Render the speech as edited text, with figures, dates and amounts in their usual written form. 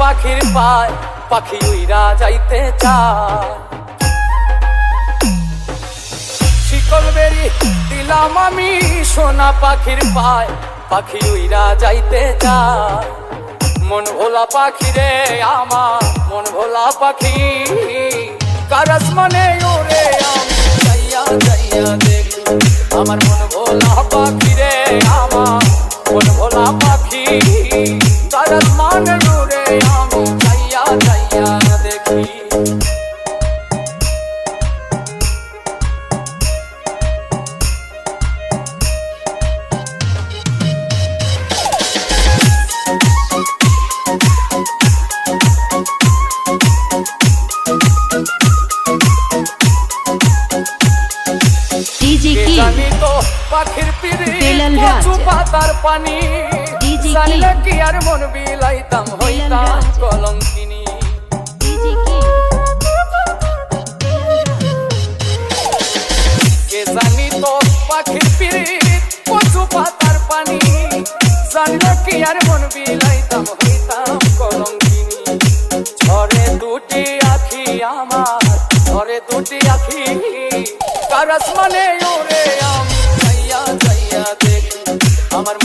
পাখির পায় পাখি উইরা যাইতে চায়। শিকল বেরি দিলাম আমি সোনা পাখির পায় পাখি উইরা যাইতে চায়। মন ভোলা পাখি রে আমার মন ভোলা পাখি কার আসমানে ওরে আমি যাইয়া যাইয়া দেখি। আমার মন ভোলা পাখি রে আমার মন ভোলা পাখি কার আসমানে ওরে আমি যাইয়া যাইয়া দেখি। জানি তো পাখির পিরি কচু পাতার পানি জানলে কি আর মন বিলাইতাম হইতাম কলঙ্কিনী। কে জানি তো পাখির পিরি কচু পাতার পানি জানলে কি আর মন বিলাইতাম হইতাম কলঙ্কিনী। ঝরে দুটি আখি আমার ঝরে দুটি আখি কার আসমানে ওরে আমি যাইয়া যাইয়া দেখি। আমার